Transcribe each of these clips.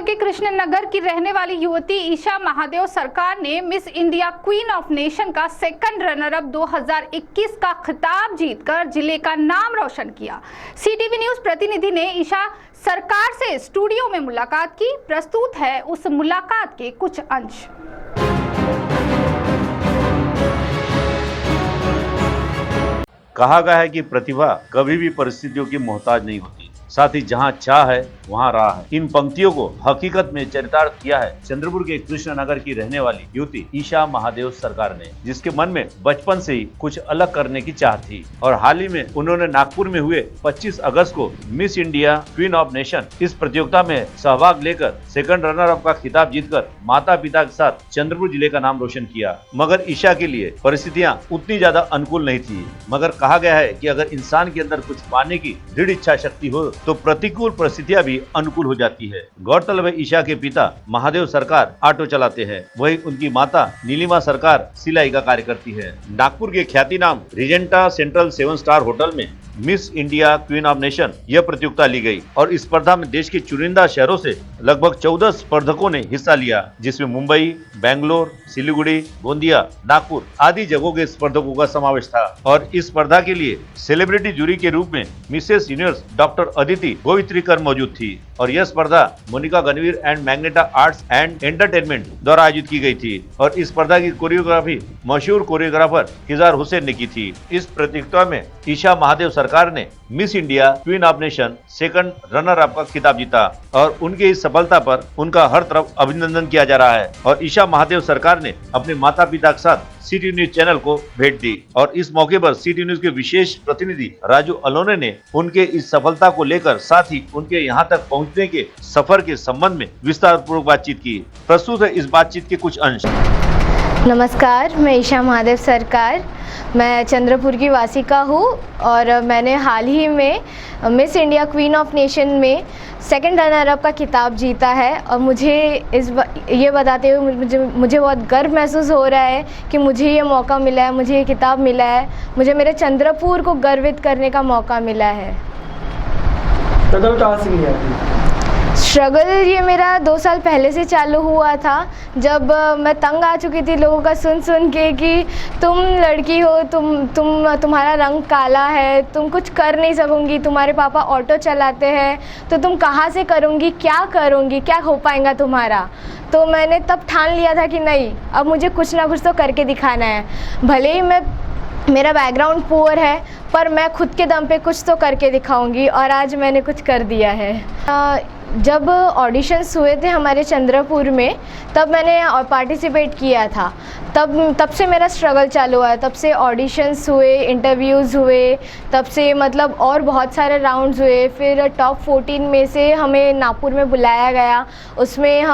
गौरतलब कि कृष्णनगर की रहने वाली युवती ईशा महादेव सरकार ने miss India queen of nation का सेकंड रनर अप 2021 का खिताब जीतकर जिले का नाम रोशन किया। सीटीवी न्यूज प्रतिनिधि ने ईशा सरकार से स्टूडियो में मुलाकात की। प्रस्तुत है उस मुलाकात के कुछ अंश। कहा गया है कि प्रतिभा कभी भी परिस्थितियों की मोहताज नहीं होती, साथ ही जहां चाह है वहां राह है। इन पंक्तियों को हकीकत में चरितार्थ किया है चंद्रपुर के कृष्णनगर की रहने वाली युवती ईशा महादेव सरकार ने, जिसके मन में बचपन से ही कुछ अलग करने की चाह थी और हाल ही में उन्होंने नागपुर में हुए 25 अगस्त को miss India queen of nation इस प्रतियोगिता में सहभाग लेकर सेकंड रनर अप का खिताब जीतकर माता पिता के साथ चंद्रपुर जिले का नाम रोशन किया। मगर ईशा के लिए परिस्थितियां उतनी ज्यादा अनुकूल नहीं थी, मगर कहा गया है कि अगर इंसान के अंदर कुछ पाने की दृढ़ इच्छा शक्ति हो तो प्रतिकूल परिस्थितियां भी अनुकूल हो जाती है। गौरतलब है ईशा के पिता महादेव सरकार ऑटो चलाते हैं, वही उनकी माता नीलिमा सरकार सिलाई का कार्य करती है। नागपुर के ख्याति नाम रिजेंटा सेंट्रल 7 स्टार होटल में miss India queen of nation यह प्रतियोगिता ली गई और इस स्पर्धा में देश के चुनिंदा शहरों से लगभग 14 स्पर्धकों ने हिस्सा लिया, जिसमें मुंबई, बेंगलोर, सिलीगुड़ी, गोंदिया, नागपुर आदि जगहों के स्पर्धकों का समावेश था। और इस स्पर्धा के लिए सेलिब्रिटी जूरी के रूप में Mrs Universe doctor Aditi Gowitrikar मौजूद थी और यह स्पर्धा Monika Ganvir and Magneta arts and entertainment द्वारा आयोजित की गई थी और इस स्पर्धा की कोरियोग्राफी मशहूर कोरियोग्राफर किजार हुसैन ने की थी। इस प्रतियोगिता में ईशा महादेव सरकार ने miss India queen of nation second runner up का खिताब जीता और उनके इस सफलता पर उनका हर तरफ अभिनंदन किया जा रहा है। और ईशा महादेव सरकार ने अपने माता पिता के साथ सिटी न्यूज चैनल को भेंट दी और इस मौके पर सिटी न्यूज के विशेष प्रतिनिधि राजू अलोने ने उनके इस सफलता को लेकर साथ ही उनके यहाँ तक पहुँचने के सफर के संबंध में विस्तार पूर्वक बातचीत की। प्रस्तुत है इस बातचीत के कुछ अंश। नमस्कार, मैं ईशा महादेव सरकार, मैं चंद्रपुर की वासिका हूँ और मैंने हाल ही में miss India queen of nation में सेकंड रनर अप का खिताब जीता है और मुझे ये बताते हुए मुझे बहुत गर्व महसूस हो रहा है कि मुझे ये मौका मिला है, मुझे ये खिताब मिला है, मुझे मेरे चंद्रपुर को गर्वित करने का मौका मिला है। स्ट्रगल कहाँ से लिया? स्ट्रगल ये मेरा 2 साल पहले से चालू हुआ था, जब मैं तंग आ चुकी थी लोगों का सुन के कि तुम लड़की हो, तुम्हारा रंग काला है, तुम कुछ कर नहीं सकूंगी, तुम्हारे पापा ऑटो चलाते हैं तो तुम कहाँ से करूंगी, क्या हो पाएगा तुम्हारा। तो मैंने तब ठान लिया था कि नहीं, अब मुझे कुछ ना कुछ तो करके दिखाना है। भले ही मेरा बैकग्राउंड पुअर है पर मैं खुद के दम पे कुछ तो करके दिखाऊंगी और आज मैंने कुछ कर दिया है। जब ऑडिशंस हुए थे हमारे चंद्रपुर में तब मैंने पार्टिसिपेट किया था, तब से मेरा स्ट्रगल चालू हुआ है। तब से ऑडिशंस हुए, इंटरव्यूज़ हुए, तब से मतलब और बहुत सारे राउंड्स हुए। फिर टॉप 14 में से हमें नागपुर में बुलाया गया, उसमें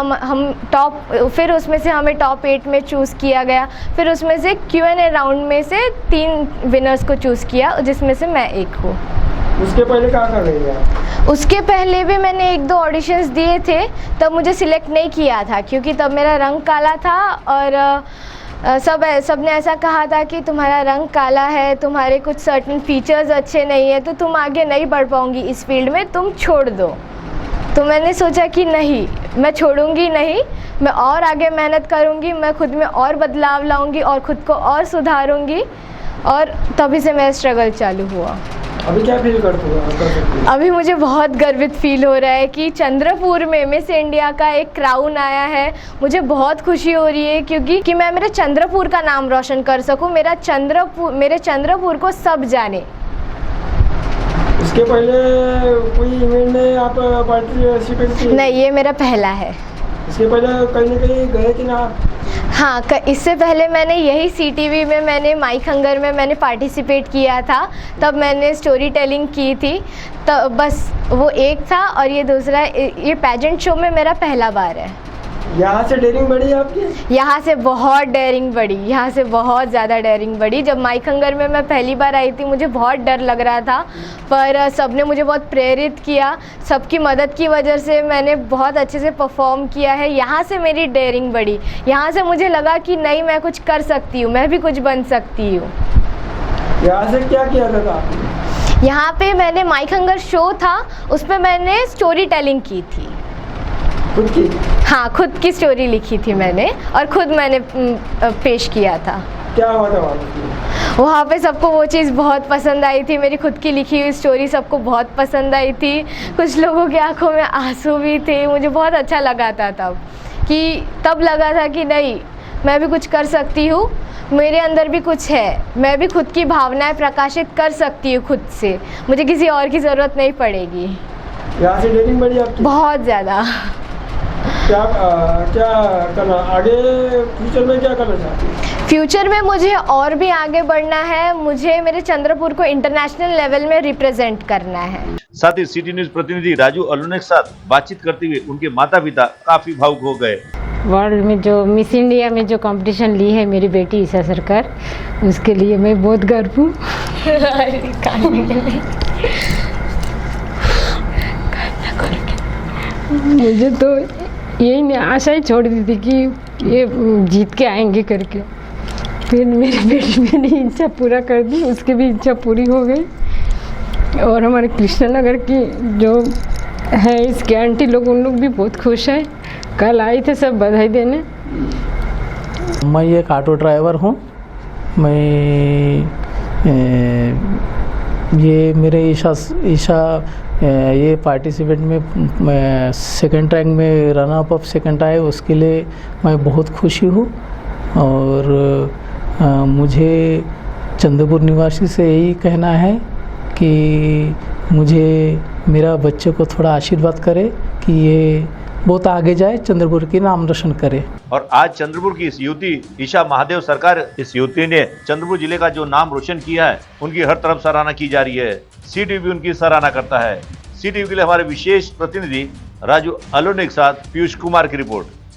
फिर उसमें से हमें टॉप 8 में चूज़ किया गया। फिर उसमें से Q&A राउंड में से 3 विनर्स को चूज़ किया, जिसमें से मैं एक हूँ। उसके पहले कहाँ कर रही है? उसके पहले भी मैंने 1-2 ऑडिशंस दिए थे, तब मुझे सिलेक्ट नहीं किया था क्योंकि तब मेरा रंग काला था और सबने ऐसा कहा था कि तुम्हारा रंग काला है, तुम्हारे कुछ सर्टेन फीचर्स अच्छे नहीं है तो तुम आगे नहीं बढ़ पाओगी इस फील्ड में, तुम छोड़ दो। तो मैंने सोचा कि नहीं, मैं छोड़ूंगी नहीं, मैं और आगे मेहनत करूंगी, मैं खुद में और बदलाव लाऊंगी और खुद को और सुधारूंगी और तभी से मेरा स्ट्रगल चालू हुआ। अभी क्या फील करते हो? अभी मुझे बहुत गर्वित फील हो रहा है कि चंद्रपुर में मिस इंडिया का एक क्राउन आया है। मुझे बहुत खुशी हो रही है क्योंकि मैं मेरे चंद्रपुर का नाम रोशन कर सकूं, मेरे चंद्रपुर को सब जाने। इसके पहले कोई इवेंट में आप पार्टिसिपेट की? नहीं, ये मेरा पहला है। इसके पहले कहीं ना कहीं गए कि ना? हाँ, इससे पहले मैंने यही CTV में मैंने माइक हंगर में मैंने पार्टिसिपेट किया था, तब मैंने स्टोरी टेलिंग की थी। तो बस वो एक था और ये दूसरा, ये पैजेंट शो में मेरा पहला बार है। यहाँ से डेयरिंग बढ़ी आपकी? यहाँ से बहुत डेयरिंग बढ़ी, यहाँ से बहुत ज़्यादा डेयरिंग बढ़ी। जब माइक हंगर में मैं पहली बार आई थी मुझे बहुत डर लग रहा था, पर सबने मुझे बहुत प्रेरित किया, सबकी मदद की वजह से मैंने बहुत अच्छे से परफॉर्म किया है। यहाँ से मेरी डेयरिंग बढ़ी, यहाँ से मुझे लगा कि नहीं, मैं कुछ कर सकती हूँ, मैं भी कुछ बन सकती हूँ। यहाँ से क्या किया था आपने? यहाँ पे मैंने माइक हंगर शो था, उस पर मैंने स्टोरी टेलिंग की थी। खुद की? हाँ, खुद की स्टोरी लिखी थी मैंने और खुद मैंने पेश किया था। क्या हुआ था वहाँ पे सबको वो चीज़ बहुत पसंद आई थी, मेरी खुद की लिखी हुई स्टोरी सबको बहुत पसंद आई थी। कुछ लोगों की आंखों में आंसू भी थे। मुझे बहुत अच्छा लगा था तब लगा था कि नहीं, मैं भी कुछ कर सकती हूँ, मेरे अंदर भी कुछ है, मैं भी खुद की भावनाएं प्रकाशित कर सकती हूँ खुद से, मुझे किसी और की ज़रूरत नहीं पड़ेगी। यहाँ से डेटिंग बढ़ी आपकी? बहुत ज़्यादा। क्या करना आगे, फ्यूचर में क्या करना चाहती हैं? फ्यूचर में मुझे और भी आगे बढ़ना है, मुझे मेरे चंद्रपुर को इंटरनेशनल लेवल में रिप्रेजेंट करना है। साथ ही सिटी न्यूज प्रतिनिधि राजू अलोने के साथ बातचीत करते हुए उनके माता पिता काफी भावुक हो गए। वर्ल्ड में जो मिस इंडिया में जो कंपटीशन ली है मेरी बेटी ईशा सरकार, उसके लिए मैं बहुत गर्व हूँ। मुझे तो यही आशा ही छोड़ दी थी कि ये जीत के आएंगे करके, फिर मेरी बेटी मेरी इच्छा पूरा कर दी, उसकी भी इच्छा पूरी हो गई। और हमारे कृष्णनगर की जो है इसके आंटी लोग, उन लोग भी बहुत खुश हैं, कल आए थे सब बधाई देने। मैं एक ऑटो ड्राइवर हूँ। मैं ये मेरे ईशा ये पार्टिसिपेट में सेकंड रैंक में रनर अप सेकंड आए, उसके लिए मैं बहुत खुशी हूँ। और मुझे चंद्रपुर निवासी से यही कहना है कि मुझे मेरा बच्चे को थोड़ा आशीर्वाद करे कि ये बहुत आगे जाए, चंद्रपुर की नाम रोशन करे। और आज चंद्रपुर की इस युवती ईशा महादेव सरकार, इस युवती ने चंद्रपुर जिले का जो नाम रोशन किया है, उनकी हर तरफ सराहना की जा रही है। सिटी भी उनकी सराहना करता है। सिटी के लिए हमारे विशेष प्रतिनिधि राजू अलोने के साथ पीयूष कुमार की रिपोर्ट।